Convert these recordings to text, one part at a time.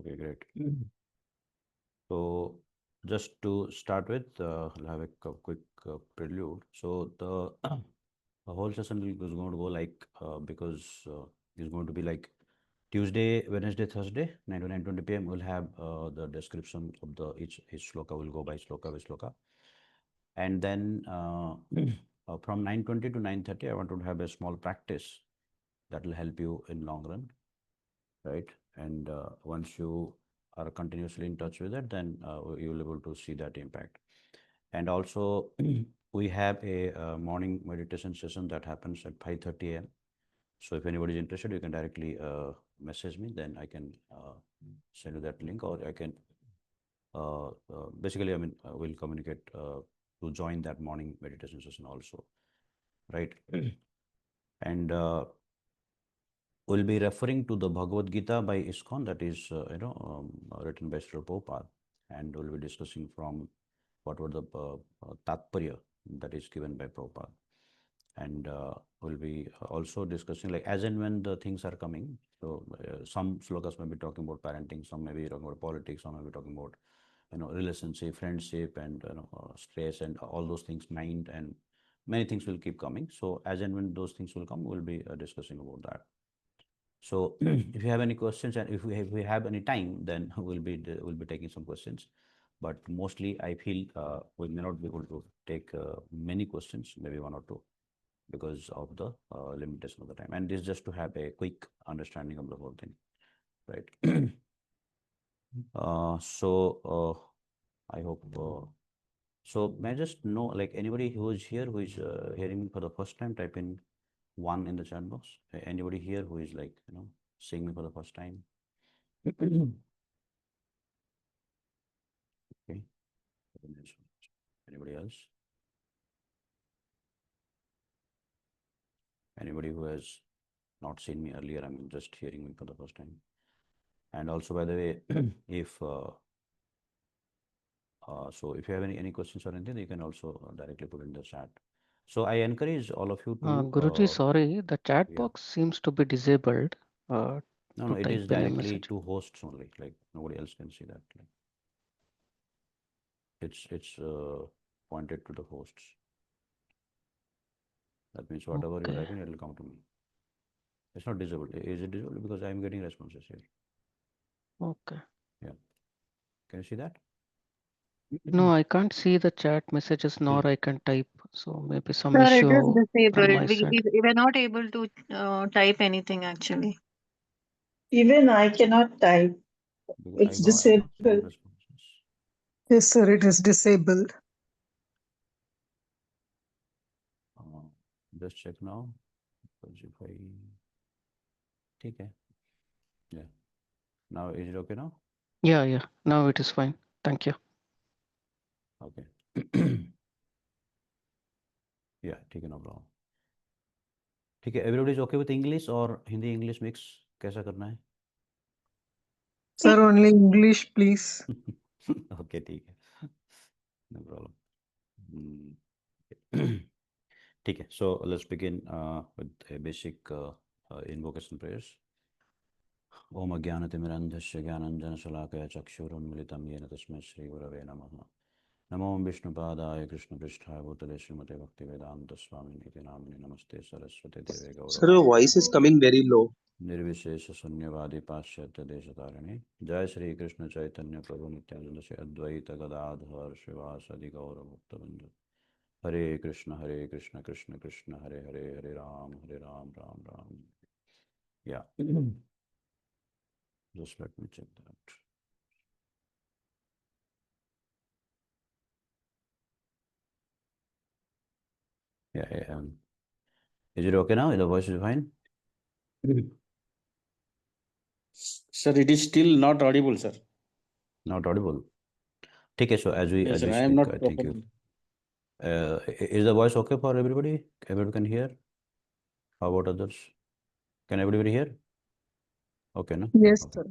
Okay, great. So just to start with, I'll have a quick prelude. So the whole session is going to go like because it's going to be like Tuesday, Wednesday, Thursday, 9 to 9:20 p.m. We'll have the description of the each shloka. Will go by shloka by shloka, and then from 9:20 to 9:30, I want to have a small practice that will help you in long run, right? And once you are continuously in touch with it, then you will be able to see that impact. And also, we have a morning meditation session that happens at 5:30 a.m. So if anybody is interested, you can directly message me. Then I can send you that link, or I can basically, I mean, we'll communicate to join that morning meditation session also, right? And we'll be referring to the Bhagavad Gita by ISKCON, that is, written by Srila Prabhupada, and we'll be discussing from what were the Tatparya that is given by Prabhupada. And we'll be also discussing like as and when the things are coming. So some slokas may be talking about parenting, some may be talking about politics, some may be talking about relationship, friendship, and stress, and all those things, mind, and many things will keep coming. So as and when those things will come, we'll be discussing about that. So if you have any questions, and if we have any time, then we'll be taking some questions. But mostly, I feel we may not be able to take many questions, maybe one or two, because of the limitation of the time. And this just to have a quick understanding of the whole thing, right? I hope. So may I just know, like anybody who is here who is hearing me for the first time, type in one in the chat box. Anybody here who is like seeing me for the first time? Okay. Anybody else? Anybody who has not seen me earlier, I'm just hearing me for the first time. And also, by the way, if so if you have any questions or anything, you can also directly put in the chat. So I encourage all of you to Guruji, sorry, the chat yeah. box seems to be disabled. No, To it type is in a directly message. to hosts only. Like nobody else can see that. Like, it's pointed to the hosts. That means whatever you Okay. type in, it will come to me. It's not disabled. Is it disabled? Because I'm getting responses here. Okay. Yeah. Can you see that? No, I can't see the chat messages, nor I can type. So maybe some Sir, it is issue from disabled. my side. We were not able to type anything actually. Even I cannot type. Because It's I got some disabled. responses. Yes, sir, it is disabled. Just check now. Because if I okay. Yeah. Now is it okay now? Yeah. Now it is fine. Thank you. Okay. Yeah, ठीक है, no problem. ठीक है, everybody is okay with English और Hindi English mix कैसा करना है? Sir, only English, please. Okay, ठीक है, no problem. ठीक है, so let's begin with a basic invocation prayers. ओम अज्ञानतिमिरन्धस्य ज्ञानञ्जनशलाकया चक्षुरुन्मिलितं येन तस्मै श्रीगुरवे नमः. नमो विष्णुपादाय कृष्णपृष्ठाय भूतले श्रीमते भक्तिवेदान्तस्वामिनीति नामिने नमस्ते सरस्वती देवे Sir, your गौरवाणी voice is coming very low. निर्विशेष शून्यवादी पाश्चात्य देशतारिणे. जय श्री कृष्ण चैतन्य प्रभु नित्यानंद से अद्वैत गदाधर शिवासदि गौर भक्तवृंद. हरे कृष्ण कृष्ण कृष्ण हरे हरे, हरे Ram Ram Ram. Yeah. Just let me check that. Yeah. Is it okay now? The voice is fine? Sir, it is still not audible, sir. Not audible. Okay, so as we Yes, sir, I speak, am not I think properly. is the voice okay for everybody? Everybody can hear? How about others? Can everybody hear? Okay, no? Yes, Okay. sir.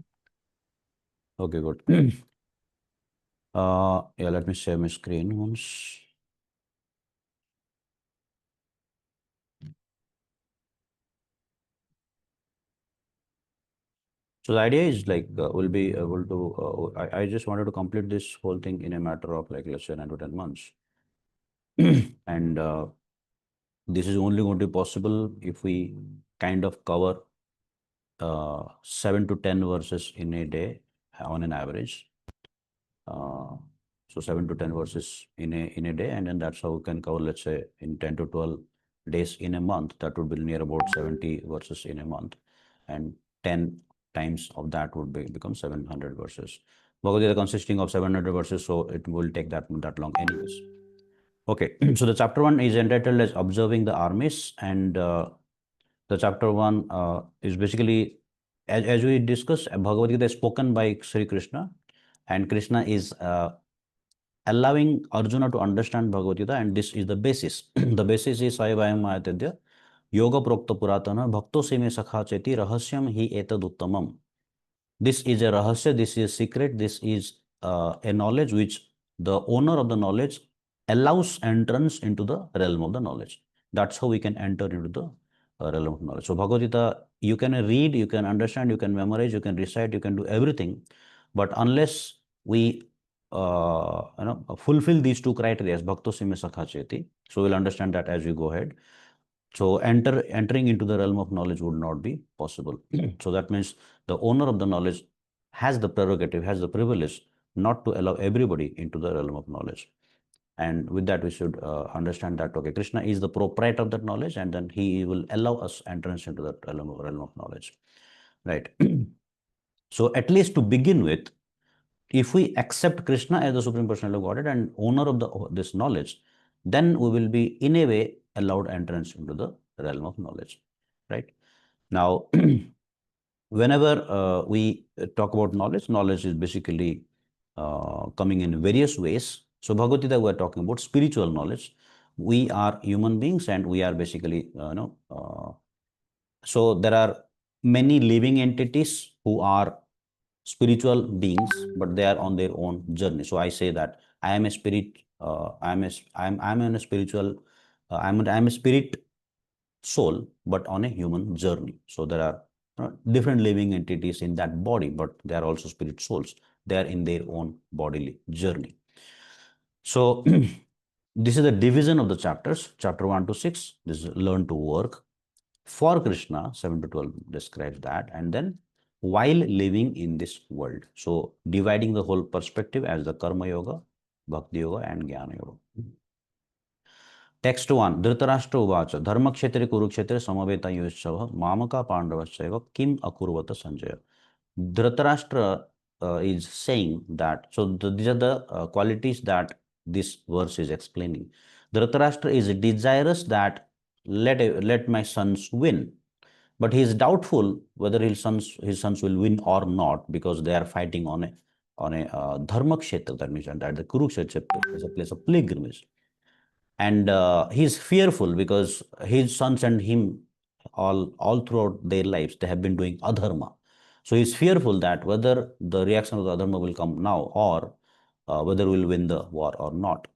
Okay, good. Yeah, let me share my screen once. So the idea is like we'll be able to. I just wanted to complete this whole thing in a matter of like let's say 9 to 10 months, and this is only going to be possible if we kind of cover 7 to 10 verses in a day on an average. So 7 to 10 verses in a day, and then that's how we can cover, let's say, in 10 to 12 days in a month. That would be near about 70 verses in a month, and 10 times of that would become 700 verses. Bhagavad Gita consisting of 700 verses, so it will take that long anyways. Okay, so the chapter 1 is entitled as Observing the Armies, and the chapter 1 is basically, as we discussed, Bhagavad Gita is spoken by Sri Krishna, and Krishna is allowing Arjuna to understand Bhagavad Gita, and this is the basis. The basis is Saivayam Ayatadya Yoga Prokta Puratana Bhakto Seme Sakha Cheti Rahasyam Hi Etad Uttamam. This is a rahasya, this is a secret, this is a knowledge which the owner of the knowledge allows entrance into the realm of the knowledge. That's how we can enter into the realm of knowledge. So Bhagavad Gita, you can read, you can understand, you can memorize, you can recite, you can do everything, but unless we fulfill these two criteria, bhakto sime sakha cheti, so we'll understand that as we go ahead. So entering into the realm of knowledge would not be possible. So that means the owner of the knowledge has the prerogative, has the privilege not to allow everybody into the realm of knowledge. And with that, we should understand that, okay, Krishna is the proprietor of that knowledge, and then he will allow us entrance into that realm of knowledge, right? So at least to begin with, if we accept Krishna as the Supreme Personality of Godhead and owner of this knowledge, then we will be in a way allowed entrance into the realm of knowledge, right? Now, whenever we talk about knowledge, knowledge is basically coming in various ways. So Bhagavad Gita, we are talking about spiritual knowledge. We are human beings, and we are basically, so there are many living entities who are spiritual beings, but they are on their own journey. So I say that I am a spirit. I'm in a spiritual. I'm a spirit soul, but on a human journey. So there are different living entities in that body, but they are also spirit souls. They are in their own bodily journey. So this is the division of the chapters. Chapter 1 to 6. This is learn to work. For Krishna, 7 to 12 describes that, and then while living in this world. So dividing the whole perspective as the Karma Yoga, Bhakti Yoga, and Jnana Yoga. Text 1. Dhritarashtra Uvacha Dharma Kshetri Kurukshetra Samaveta Yushava Mamaka Pandavasya Kim Akurvata Sanjaya. Dhritarashtra is saying that, so these are the qualities that this verse is explaining. Dhritarashtra is desirous that let my sons win, but he is doubtful whether his sons will win or not, because they are fighting on a dharma kshetra, that means that the Kurukshetra is a place of pilgrimage, and he is fearful because his sons and him all throughout their lives they have been doing adharma. So he's fearful that whether the reaction of the adharma will come now, or whether we'll win the war or not.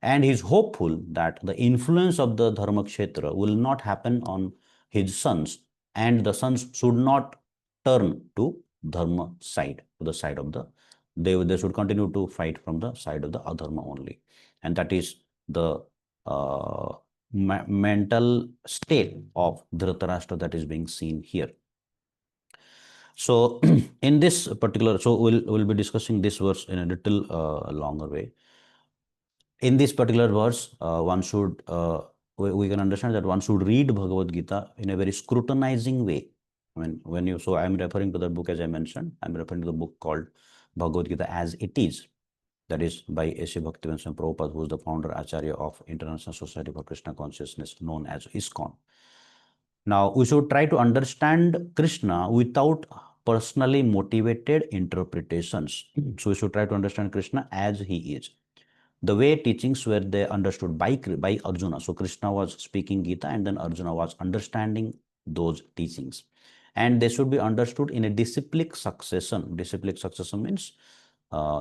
And he's hopeful that the influence of the dharma kshetra will not happen on his sons, and the sons should not turn to dharma side, to the side of the, they should continue to fight from the side of the adharma only. And that is the mental state of Dhritarashtra that is being seen here. So in this particular, so we'll be discussing this verse in a little longer way. In this particular verse, one should we can understand that one should read Bhagavad Gita in a very scrutinizing way. I mean, when you, so I'm referring to that book, as I mentioned, I'm referring to the book called Bhagavad Gita as It Is. That is by A.C. Bhaktivedanta Swami Prabhupada, who is the founder Acharya of International Society for Krishna Consciousness, known as ISKCON. Now, we should try to understand Krishna without personally motivated interpretations. So we should try to understand Krishna as he is. The way teachings were they understood by Arjuna. So Krishna was speaking Gita, and then Arjuna was understanding those teachings. And they should be understood in a disciplic succession. Disciplic succession means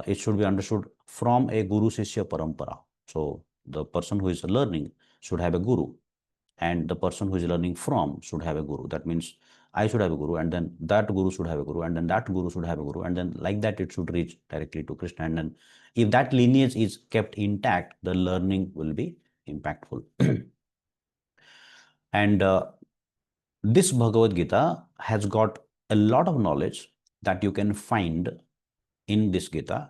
it should be understood from a Guru Sishya Parampara. So the person who is learning should have a Guru, and the person who is learning from should have a Guru. That means I should have a guru, and then that guru should have a guru, and then that guru should have a guru, and then like that it should reach directly to Krishna. And then if that lineage is kept intact, the learning will be impactful. And this Bhagavad Gita has got a lot of knowledge that you can find in this Gita.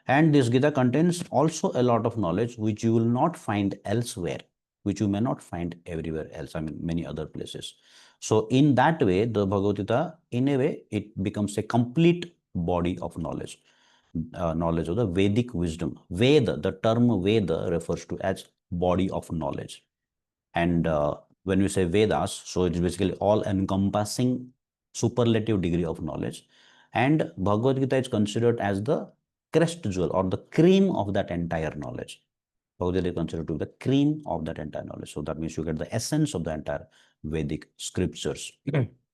And this Gita contains also a lot of knowledge which you will not find elsewhere, which you may not find everywhere else, I mean, many other places. So in that way, the Bhagavad Gita, in a way, it becomes a complete body of knowledge, knowledge of the Vedic wisdom. Veda, the term Veda refers to as body of knowledge. And when we say Vedas, so it's basically all encompassing superlative degree of knowledge. And Bhagavad Gita is considered as the crest jewel or the cream of that entire knowledge. Bhagavad Gita is considered to be the cream of that entire knowledge. So that means you get the essence of the entire Vedic scriptures.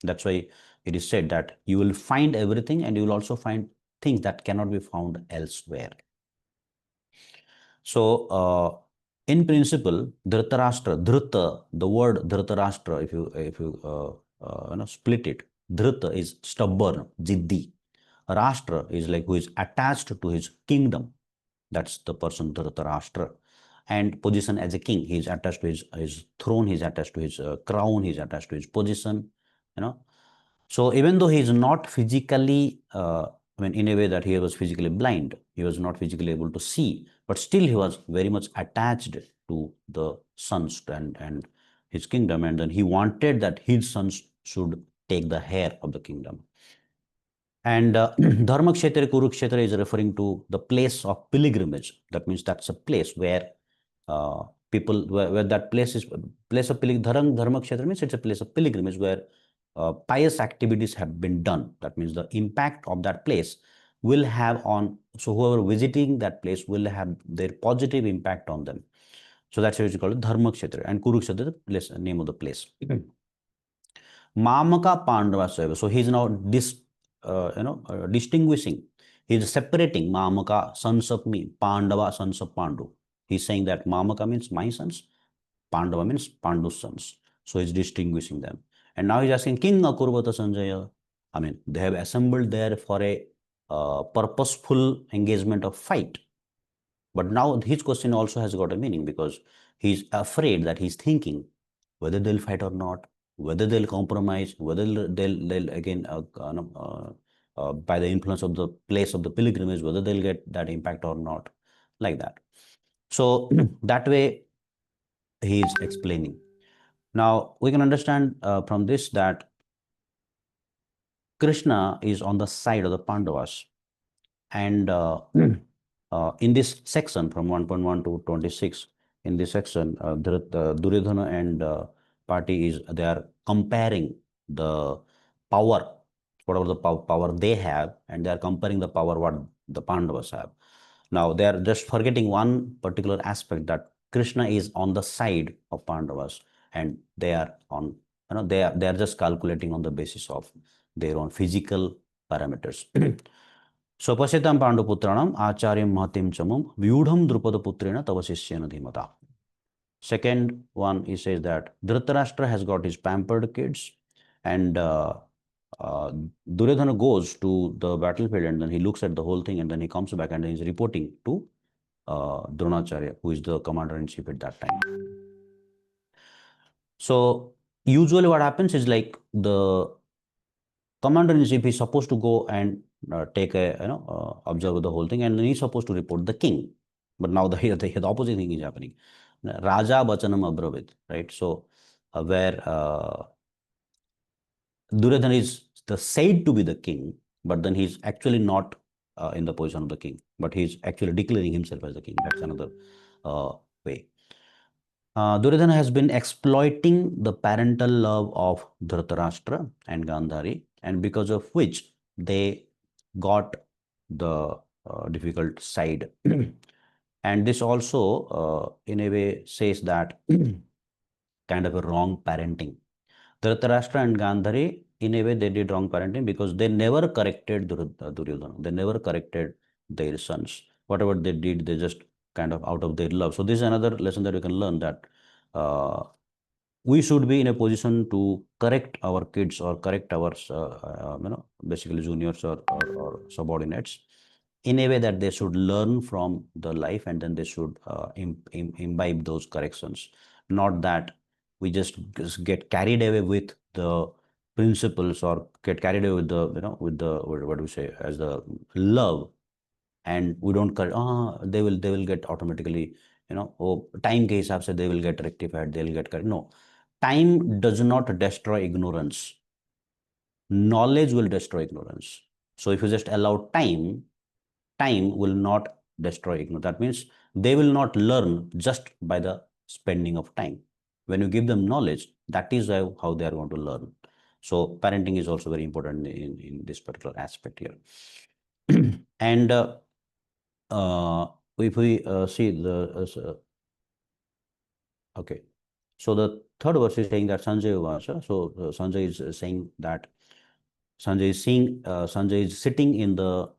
That's why it is said that you will find everything, and you will also find things that cannot be found elsewhere. So in principle, Dhritarashtra, Dhrita, the word Dhritarashtra, if you split it, Dhrita is stubborn, Jiddi. Rashtra is like who is attached to his kingdom. That's the person Dhritarashtra. And position as a king, he is attached to his throne, he is attached to his crown, he is attached to his position, you know. So even though he is not physically, in a way that he was physically blind, he was not physically able to see, but still he was very much attached to the sons and his kingdom. And then he wanted that his sons should take the heir of the kingdom. And Dharmakshetra, Kurukshetra is referring to the place of pilgrimage. That means that's a place where people, where that place is place of pilgrimage. Dharmakshetra means it's a place of pilgrimage where pious activities have been done. That means the impact of that place will have on, so whoever visiting that place will have their positive impact on them. So that's why it's called Dharmakshetra. And Kurukshetra, the place, name of the place. Mamaka Pandava Seva. So he's now distinguishing. He's separating Mamaka, sons of me, Pandava, sons of Pandu. He's saying that Mamaka means my sons, Pandava means Pandu's sons. So he's distinguishing them. And now he's asking, King Akurvata Sanjaya. I mean, they have assembled there for a purposeful engagement of fight. But now his question also has got a meaning, because he's afraid that he's thinking whether they'll fight or not, whether they'll compromise, whether they'll again, by the influence of the place of the pilgrimage, whether they'll get that impact or not, like that. So that way he is explaining. Now we can understand from this that Krishna is on the side of the Pandavas. And in this section from 1.1 to 26, in this section, Duryodhana and party they are comparing the power, whatever the power they have, and they are comparing the power what the Pandavas have. Now they are just forgetting one particular aspect, that Krishna is on the side of Pandavas, and they are on, they are just calculating on the basis of their own physical parameters. Swapasyatam Panduputranam Acharyam Mahatim Chamam Vyudham Drupadaputrena Tavasishyana Dhimata. Second one, he says that Dhritarashtra has got his pampered kids, and Duryodhana goes to the battlefield, and then he looks at the whole thing, and then he comes back and then he's reporting to Dronacharya, who is the commander-in-chief at that time. So usually what happens is, like, the commander-in-chief is supposed to go and take a, observe the whole thing, and then he's supposed to report the king. But now the opposite thing is happening. Raja Bachanam Abravit, right? So where Duryodhana is said to be the king, but then he's actually not in the position of the king, but he's actually declaring himself as the king. That's another way. Duryodhana has been exploiting the parental love of Dhritarashtra and Gandhari, and because of which they got the difficult side. And this also, in a way, says that kind of a wrong parenting. Dhritarashtra and Gandhari, in a way, they did wrong parenting, because they never corrected Duryodhana. They never corrected their sons. Whatever they did, they just kind of out of their love. So this is another lesson that we can learn, that we should be in a position to correct our kids or correct our basically juniors or subordinates in a way that they should learn from the life, and then they should imbibe those corrections. Not that we just get carried away with the principles or get carried away with the with the what do we say as the love, and we don't correct. They will get automatically, oh, time ke hisab se they will get rectified, they'll get correct. No, time does not destroy ignorance. Knowledge will destroy ignorance. So if you just allow time, time will not destroy ignorance. That means they will not learn just by the spending of time. When you give them knowledge, that is how they are going to learn. So parenting is also very important in this particular aspect here. And if we see the okay, so the third verse is saying that Sanjay Uvasha. So Sanjay is saying that Sanjay is sitting in the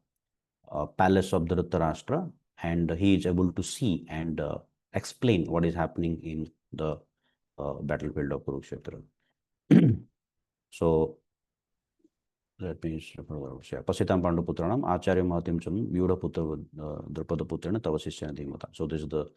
palace of Dhritarashtra, and he is able to see and explain what is happening in the battlefield of Kurukshetra. So that means Pasitam Panduputranam, Acharya Mahatim Cham, Vyuda Putra Drupada Putrana, Tavasisya Dhimata. So this is the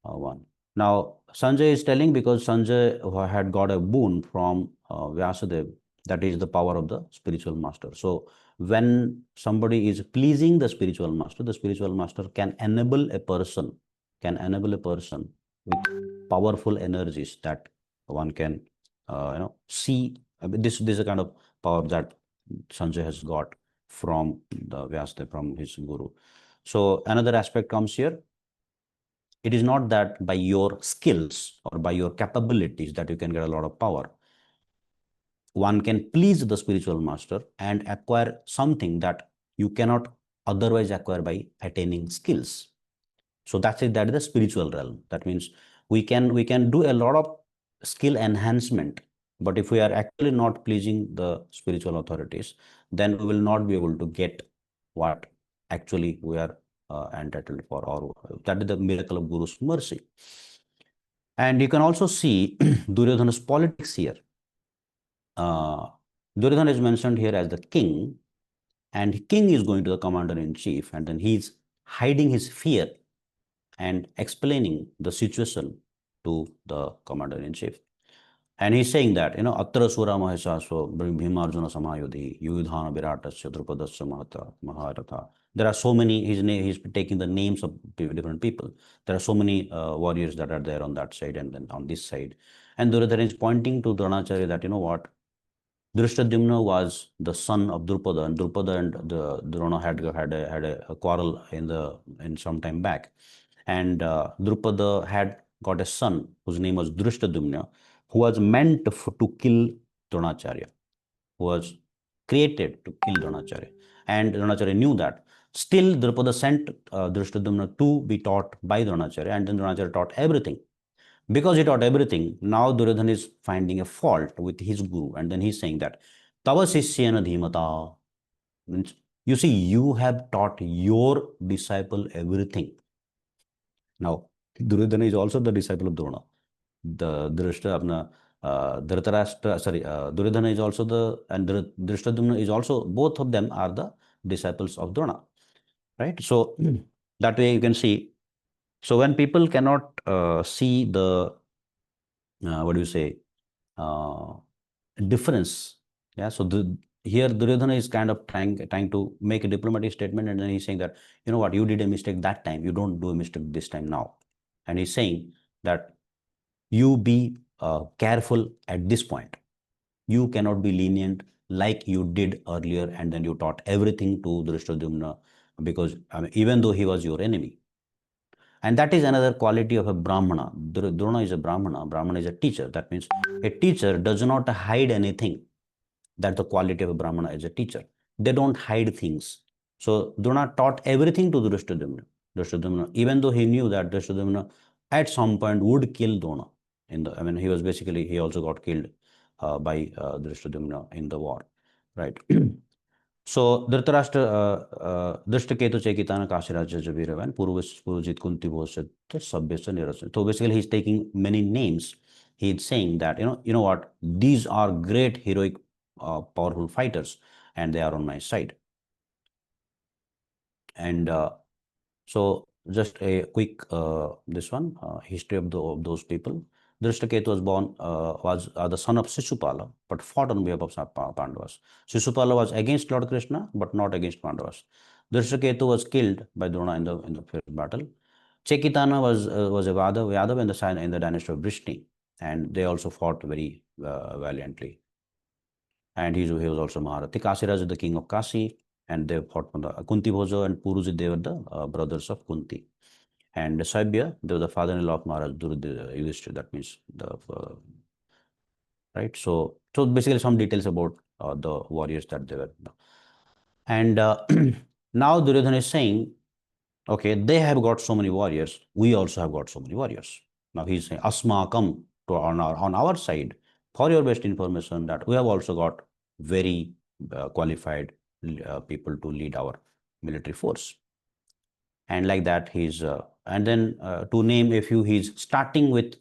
one. Now Sanjay is telling because Sanjay had got a boon from Vyasadeva, that is the power of the spiritual master. So when somebody is pleasing the spiritual master can enable a person with powerful energies that one can see. I mean, this is a kind of power that Sanjay has got from the Vyasadeva, from his guru. So another aspect comes here. It is not that by your skills or by your capabilities that you can get a lot of power. One can please the spiritual master and acquire something that you cannot otherwise acquire by attaining skills. So that's it. That is the spiritual realm. That means we can do a lot of skill enhancement, but if we are actually not pleasing the spiritual authorities, then we will not be able to get what actually we are entitled for, or that is the miracle of Guru's mercy. And you can also see Duryodhana's politics here. Duryodhana is mentioned here as the king, and king is going to the commander-in-chief, and then he's hiding his fear and explaining the situation to the commander-in-chief. And he's saying that, Atra Sura Mahesaswa Bhimarjuna Samayodhi, Yudhana Viratasya Drupadasya Maharatha. There are so many, he's taking the names of different people. There are so many warriors that are there on that side and then on this side. And Duryodhana is pointing to Dronacharya that, what? Drishtadyumna was the son of Drupada, and Drupada and the Drona had a quarrel in some time back. And Drupada had got a son whose name was Drishtadyumna, who was meant to kill Dronacharya, who was created to kill Dronacharya. And Dronacharya knew that. Still, Drupada sent Drishtadyumna to be taught by Dronacharya, and then Dronacharya taught everything. Because he taught everything, now Duryodhana is finding a fault with his guru, and then he's saying that Tava Sishyana Dhimata. Means, you see, you have taught your disciple everything. Now, Duryodhana is also the disciple of Drona. The Dhritarashtra, Duryodhana is also and Drishtadyumna is also, both of them are the disciples of Drona, right? So that way you can see. So when people cannot see the what do you say difference, yeah. So here Duryodhana is kind of trying to make a diplomatic statement, and then he's saying that, what, you did a mistake that time, you don't do a mistake this time now. And he's saying that you be careful at this point. You cannot be lenient like you did earlier, and then you taught everything to Drishtadyumna, because even though he was your enemy. And that is another quality of a Brahmana. Drona is a Brahmana. Brahmana is a teacher. That means a teacher does not hide anything. That's the quality of a Brahmana as a teacher. They don't hide things. So Drona taught everything to Drishtadyumna, even though he knew that Drishtadyumna at some point would kill Drona. He also got killed by Drishtadyumna in the war, right? So Dhritarashtra Drishtaketu Chekitana Kashiraja Javiravan Purvajit Kunti Bhoshat Sabyasa Nirasan. So basically he's taking many names he's saying that, you know what, these are great, heroic, powerful fighters, and they are on my side. And so just a quick this one history of those people. Drishtaketu was the son of Sisupala, but fought on behalf of Pandavas. Sisupala was against Lord Krishna, but not against Pandavas. Drishtaketu was killed by Drona in the first battle. Chekitana was a Yadav in the dynasty of Vrishni, and they also fought very valiantly. And he was also Maharathi. Kasiraj is the king of Kasi, and they fought from the Kunti Bhojo and Puruji, they were the brothers of Kunti. And Saibya, they were the father-in-law of Maharaj Yudhishthira. That means the right. So basically some details about the warriors that they were. And now Duryodhana is saying, okay, they have got so many warriors. We also have got so many warriors. Now he's saying, Asmakam, on our side, for your best information, that we have also got very qualified people to lead our military force. And like that, he's and then to name a few, he's starting with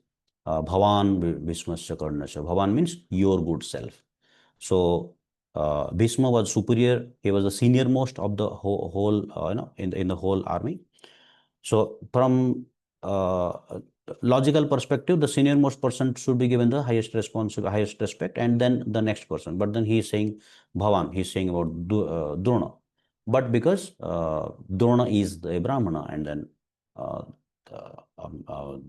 Bhavan Bhismasya Karnasya. Bhavan means your good self. So Bhisma was superior. He was the senior most of the whole in the whole army. So from logical perspective, the senior most person should be given the highest highest respect, and then the next person. But then he is saying Bhavan, he's saying about Drona. But because Drona is the Brahmana, and then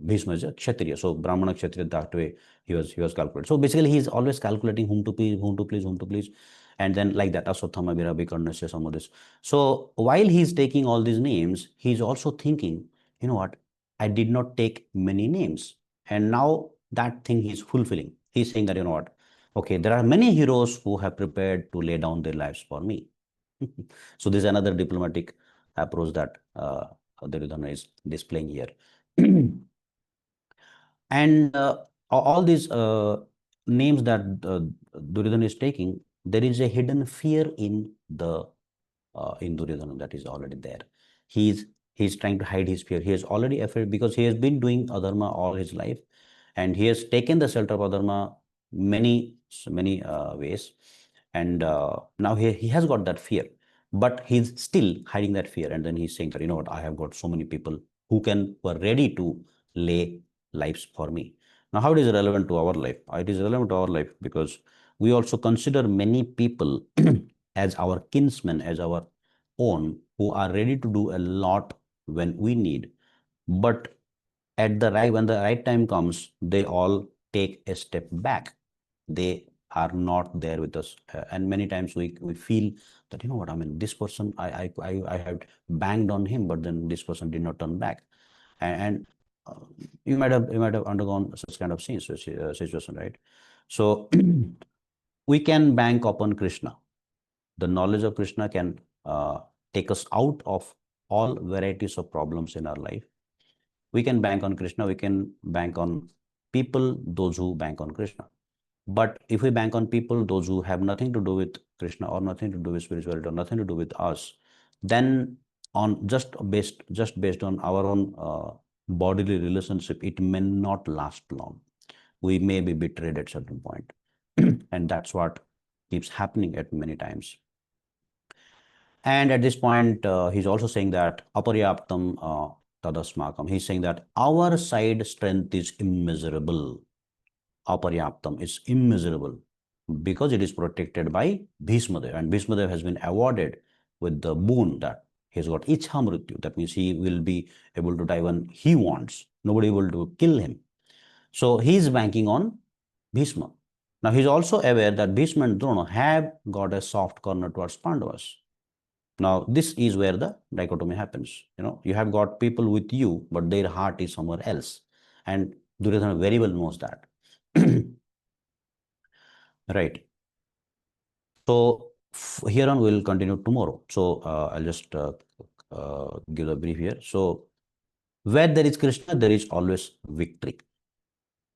Bhishma is a Kshatriya. So Brahmana Kshatriya, that way he was calculated. So basically he is always calculating whom to please, whom to please, whom to please. And then like that, Aswathama, Virabi, Karnasya, some of this. So while he's taking all these names, he's also thinking, you know what, I did not take many names. And now that thing he's fulfilling. He's saying that, you know what, okay, there are many heroes who have prepared to lay down their lives for me. So this is another diplomatic approach that Duryodhana is displaying here. And all these names that Duryodhana is taking, there is a hidden fear in Duryodhana that is already there. He's trying to hide his fear. He is already afraid because he has been doing adharma all his life, and he has taken the shelter of adharma many ways, and now he has got that fear, but he's still hiding that fear. And then he's saying that, you know what, I have got so many people who are ready to lay lives for me. Now, how it is relevant to our life? It is relevant to our life because we also consider many people as our kinsmen, as our own, who are ready to do a lot when we need. But when the right time comes, they all take a step back. They are not there with us, and many times we feel that, you know what, I mean, this person, I have banged on him, but then this person did not turn back, and you might have undergone such kind of situation, right? So we can bank upon Krishna. The knowledge of Krishna can take us out of all varieties of problems in our life. We can bank on Krishna. We can bank on people, those who bank on Krishna. But if we bank on people, those who have nothing to do with Krishna or nothing to do with spirituality or nothing to do with us, then on just based on our own bodily relationship, it may not last long. We may be betrayed at certain point, and that's what keeps happening at many times. And at this point, he's also saying that aparyaptam tadasmakam. He's saying that our side strength is immeasurable. Aparyaptam is immeasurable because it is protected by Bhismadev, and Bhismadev has been awarded with the boon that he's got Ichha Mrityu. That means he will be able to die when he wants. Nobody will to kill him. So he's banking on Bhisma. Now he's also aware that Bhisma and Drona have got a soft corner towards Pandavas. Now this is where the dichotomy happens. You have got people with you, but their heart is somewhere else, and Duryodhana very well knows that. Right. So here on we'll continue tomorrow. So I'll just give a brief here. So where there is Krishna, there is always victory.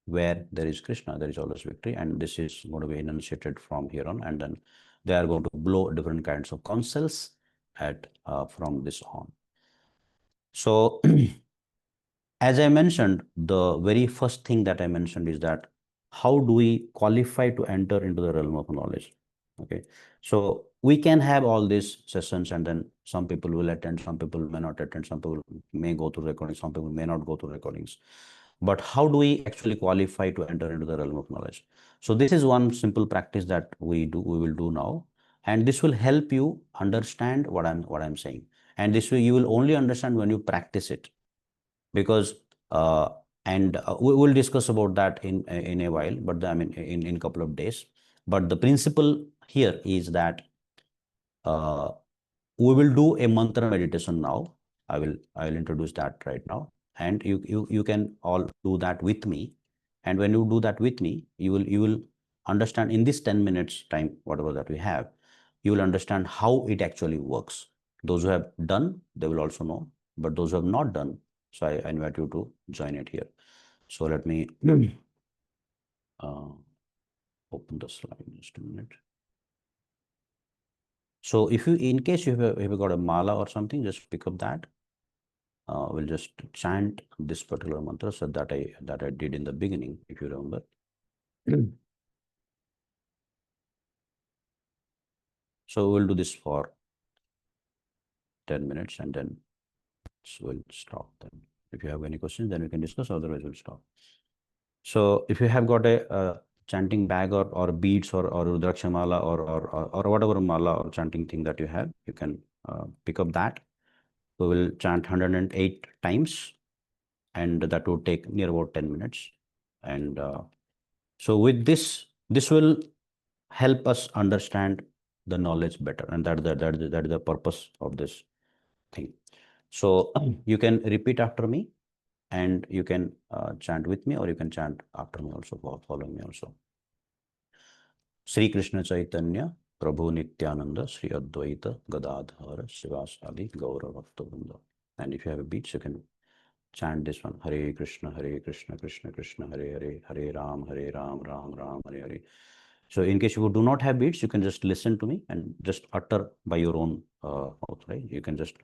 Where there is Krishna, there is always victory. And this is going to be enunciated from here on. And then they are going to blow different kinds of counsels from this on. So as I mentioned, the very first thing that I mentioned is that how do we qualify to enter into the realm of knowledge? Okay, so we can have all these sessions, and then some people will attend, some people may not attend, some people may go to recordings, some people may not go to recordings. But how do we actually qualify to enter into the realm of knowledge? So this is one simple practice that we will do now, and this will help you understand what I'm saying. And this way you will only understand when you practice it, because and we will discuss about that in a while, but I mean in a couple of days. But the principle here is that uh, we will do a mantra meditation now. I will introduce that right now, and you can all do that with me. And when you do that with me, you will understand in this 10 minutes time, whatever that we have, you will understand how it actually works. Those who have done, they will also know, but those who have not done, so I invite you to join it here. So let me uh, open the slide just a minute. So if you, in case you have got a mala or something, just pick up that. We'll just chant this particular mantra, so that I did in the beginning, if you remember. So we'll do this for 10 minutes, and then we'll stop. Then if you have any questions, then we can discuss, otherwise we'll stop. So if you have got a chanting bag or beads or rudraksha mala or whatever mala or chanting thing that you have, you can pick up that. We will chant 108 times, and that would take near about 10 minutes. And so with this will help us understand the knowledge better, and that is the purpose of this thing. So you can repeat after me, and you can chant with me, or you can chant after me also, following me also. Sri Krishna Chaitanya Prabhu Nityananda Sri Advaita Gadadhara Sivasadi Gaura Bhakta. And if you have a beat, you can chant this one: Hare Krishna Krishna Krishna Hare Hare, Hare Ram Ram Ram Hare Hare. So in case you do not have beats, you can just listen to me and just utter by your own mouth, right? You can just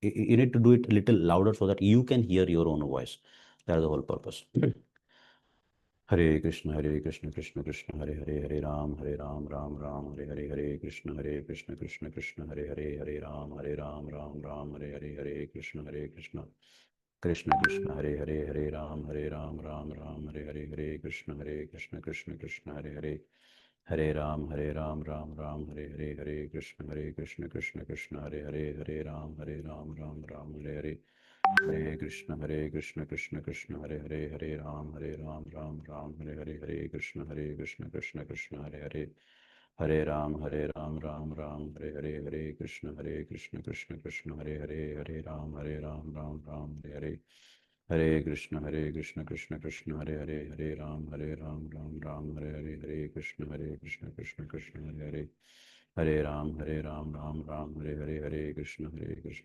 you need to do it a little louder so that you can hear your own voice. That is the whole purpose. Hare Krishna Krishna Krishna Hare Hare, Hare Ram Ram Ram Hare Hare, Hare Krishna Krishna Krishna Hare Hare, Hare Ram Ram Hare Hare, Hare Krishna Krishna Krishna Hare Hare, Hare Ram Ram Hare Hare, Hare Krishna Krishna Krishna Hare Hare, Hare Ram Ram Hare Hare, Hare Krishna Krishna Krishna Hare Hare, Hare Ram Ram Hare Hare, Hare Krishna Krishna Krishna Hare Hare, Hare Ram Ram Hare Hare, Hare Krishna Krishna Krishna Hare Hare, Hare Ram Ram Hare Hare, Hare Krishna Krishna Krishna Hare Hare, Hare Ram Ram Hare Hare, Hare Krishna Krishna Krishna Hare Hare, Hare Ram Ram Hare Hare, Hare Krishna Krishna Krishna Hare Hare, Hare Ram Ram Hare Hare, Hare Krishna Krishna Krishna Hare Hare, Hare Ram Ram Hare Hare, Hare Krishna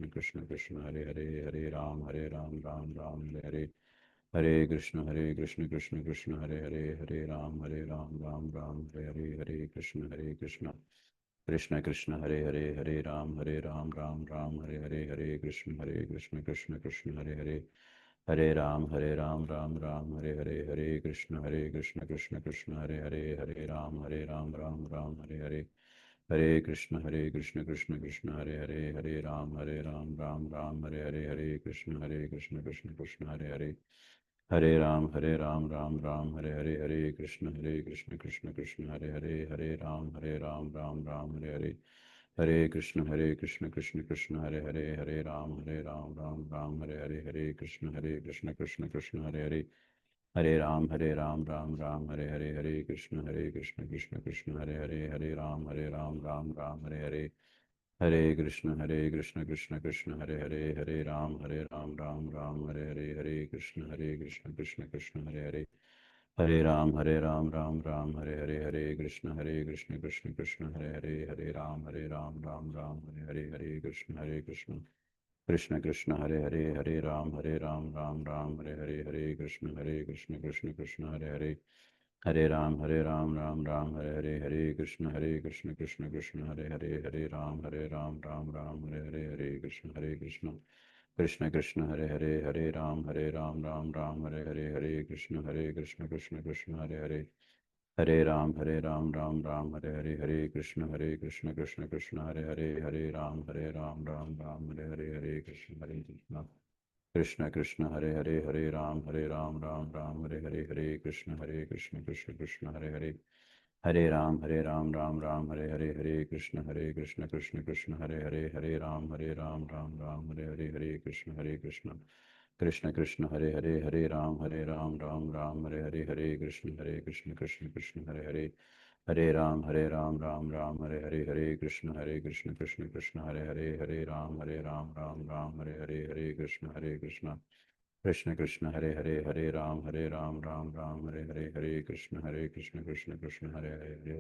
Krishna Krishna Hare Hare, Hare Ram Ram Hare Hare, Hare Krishna Krishna Krishna Hare Hare, Hare Ram Ram Hare Hare, Hare Krishna Krishna Krishna Hare Hare, Hare Ram Ram Hare Hare, Hare Krishna Krishna Krishna Hare Hare, Hare Ram Ram Hare Hare, Hare Krishna Krishna Krishna Hare Hare, Hare Ram Ram Hare Hare, Hare Krishna Krishna Krishna Hare Hare, Hare Ram Ram Hare Hare, Hare Krishna Krishna Krishna Hare Hare, Hare Ram Ram Hare Hare, Hare Krishna Krishna Krishna Hare Hare, Hare Ram Ram Hare Hare, Hare Krishna Krishna Krishna Hare Hare, Hare Ram Ram Hare Hare, Hare Krishna Krishna Krishna Hare Hare, Hare Ram Ram Hare Hare, Hare Krishna Krishna Krishna Hare Hare, Hare Ram Ram Hare Hare, Hare Krishna Krishna Krishna Hare Hare, Hare Ram Ram Hare Hare, Hare Krishna Krishna Krishna Hare Hare, Hare Ram Ram Hare Hare, Hare Krishna Krishna Krishna Hare Hare, Hare Ram Ram Hare Hare, Hare Krishna Krishna Krishna Hare Hare, Hare Ram Ram Hare Hare, Hare Krishna Krishna Krishna Hare Hare, Hare Ram Ram Hare Hare, Hare Krishna Krishna Krishna Hare Hare Hare Ram Ram Ram Hare Hare Hare Krishna Krishna Krishna Hare Hare Hare Ram Ram Hare Hare Hare Krishna Krishna Krishna Hare Hare Hare Ram Ram Hare Hare Hare Krishna Krishna Krishna Hare Hare Hare Ram Ram Hare Hare Hare Krishna Krishna Krishna Hare Hare Hare Ram Ram Hare Hare Hare Krishna Krishna Krishna Hare Hare Hare Ram Ram Hare Hare Hare Krishna Krishna Krishna Hare Hare Hare Ram Ram Hare Hare Hare Krishna Krishna Krishna Hare Hare Hare Ram Ram Hare Hare Hare Krishna Krishna Hare Hare Hare Ram Ram Hare Hare Hare Krishna Krishna Krishna Hare Hare Ram Hare Hare Hare Krishna Krishna Hare Hare Ram Hare Hare Hare Krishna Krishna Hare Hare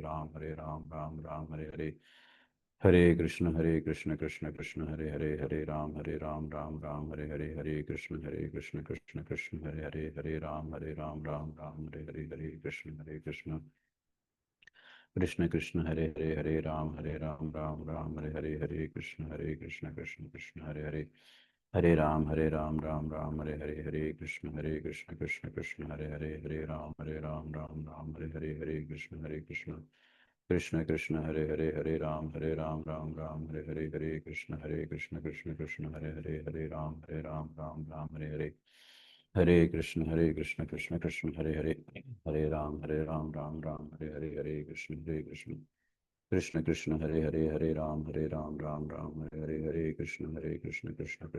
Ram Hare Hare Hare Krishna Krishna Hare Hare Ram Hare Hare Hare Krishna Krishna Krishna Hare Hare Ram Hare Hare Hare Krishna Krishna Hare Hare Hare Ram Hare Hare Hare Krishna Krishna Hare Hare Ram Hare Hare Hare Krishna Krishna Krishna Hare Hare Ram Hare Hare Hare Krishna Krishna Hare Hare Ram Hare Hare Hare Krishna Krishna Hare Hare Hare Ram Ram Hare Hare Hare Krishna Krishna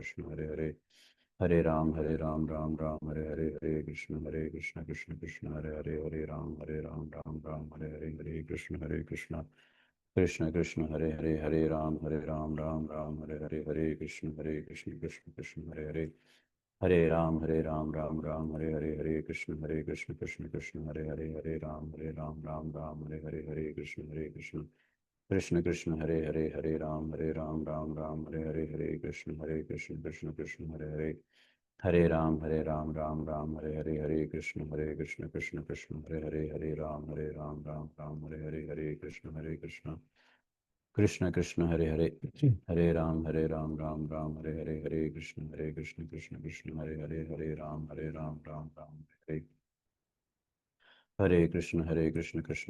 Krishna Hare Hare Ram Ram Hare Hare Krishna Krishna Hare Hare Hare Ram Hare Hare Krishna Krishna Hare Hare Ram Hare Hare Krishna Krishna Hare Hare Ram Hare Hare Hare Krishna Krishna Hare Hare Hare Ram Hare Hare Krishna Krishna Hare Hare Ram Hare Hare Hare Krishna Krishna Hare Ram Hare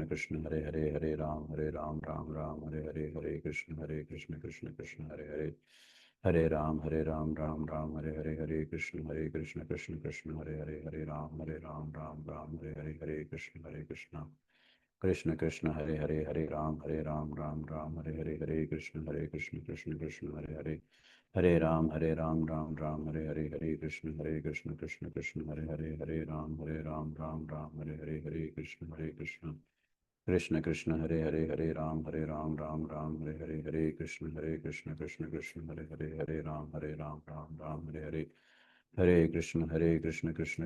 Hare Hare Krishna Hare Hare Hare Ram Hare Hare Krishna Hare Ram Hare Hare Hare Krishna Krishna Hare Hare Hare Ram Hare Hare Krishna Hare Hare Ram Hare Hare Krishna Krishna Hare Hare Ram Hare Hare Krishna Hare Hare Hare Ram Hare Hare Krishna Hare Ram Hare Hare Krishna Hare Ram Hare Hare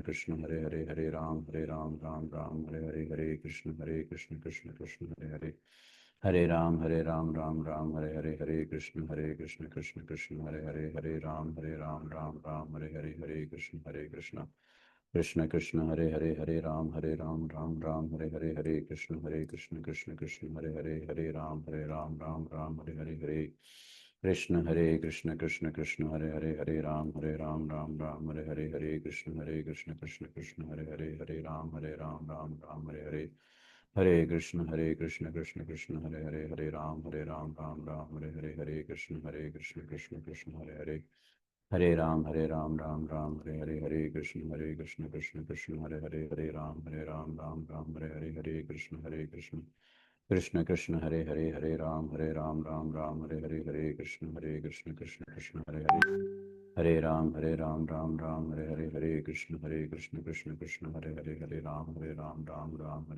Krishna Hare Hare Hare Ram Hare Hare Krishna Hare Ram Hare Hare Krishna Hare Ram Hare Hare Krishna Hare Ram Hare Hare Hare Krishna Hare Ram Hare Hare Krishna Hare Hare Hare Ram Hare Krishna Hare Ram Hare Hare Krishna Hare Ram Hare Hare Krishna Hare Ram Hare Hare Krishna Hare Ram Hare Hare Krishna Hare Ram Hare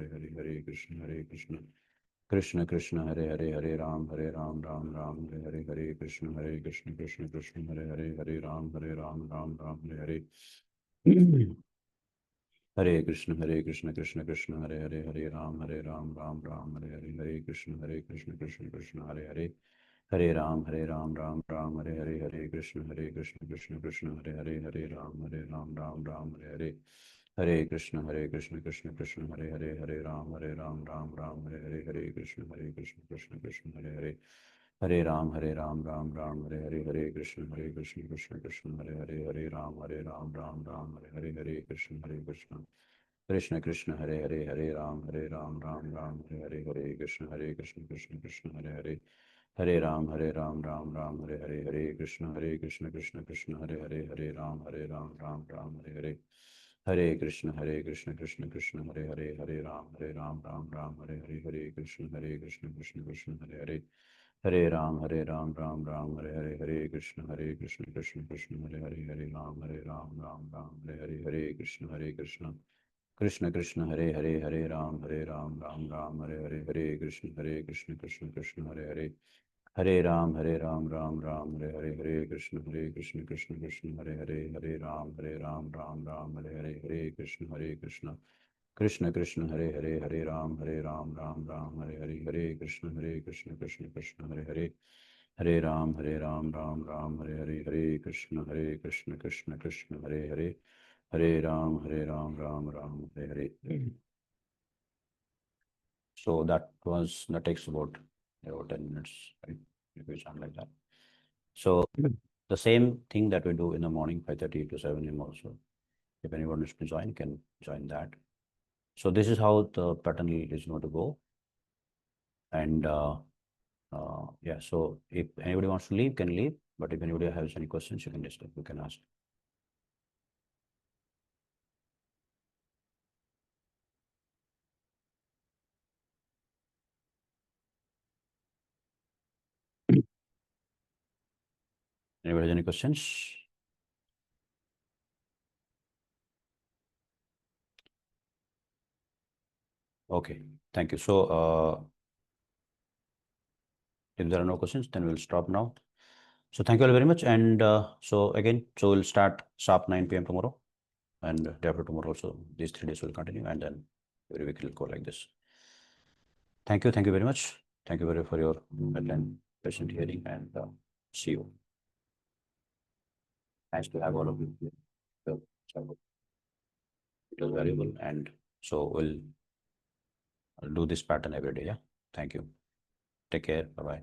Hare Hare Krishna Hare Ram Hare Hare Krishna Hare Hare Hare Ram Hare Hare Ram Hare Hare Krishna Hare Ram Hare Hare Krishna Hare Hare Ram Hare Hare Krishna Hare Hare Krishna Hare Ram Hare Hare Krishna Hare Hare Hare Krishna Hare Ram Hare Hare Krishna Hare Hare Hare Ram Hare Hare Krishna Hare Ram Hare Hare Hare Krishna Hare Hare Ram Hare Ram Hare Hare Krishna Hare Hare Hare Ram, Ram Ram, Hare Krishna, Krishna Krishna, Hare Ram, Ram Ram, Hare Krishna, Krishna Krishna Krishna, Hare Ram, Ram Ram, Hare Krishna, Krishna Krishna, Hare Ram, Ram Ram, Hare Krishna, Krishna Krishna, Hare Ram, Ram Ram, Hare Krishna, Krishna Krishna, Hare Ram, Ram Ram, Hare Krishna, Krishna Krishna, Hare Ram, Ram Ram, Hare Krishna, Krishna Krishna, Hare Ram, Ram Ram, Hare Krishna, Krishna Krishna, Hare Ram, Ram Ram, Hare Krishna, Krishna Krishna, Hare Ram, Ram Ram, Hare Krishna, Krishna Krishna, Hare Ram, Ram Ram, Hare Krishna, Krishna Krishna, Hare Ram, Ram Ram, Hare Krishna, Krishna Krishna, Hare Ram, Ram Ram, Hare Krishna, Krishna Krishna, Hare Ram, Ram Ram, Hare. So that takes about 10 minutes, right? If we sound like that. So the same thing that we do in the morning, 5:30 to 7 a.m. also. If anyone wants to join, can join that. So this is how the pattern is going to go. And yeah, so if anybody wants to leave, can leave. But if anybody has any questions, you can ask. Anybody has any questions? Okay, thank you. So if there are no questions, then we'll stop now. So thank you all very much. And so we'll start sharp 9 p.m. tomorrow, and day after tomorrow also. These 3 days will continue, and then every week will go like this. Thank you very much. Thank you for your patient hearing, and see you. Nice to have all of you here. So it was valuable, and so I'll do this pattern every day. Yeah. Thank you. Take care. Bye bye.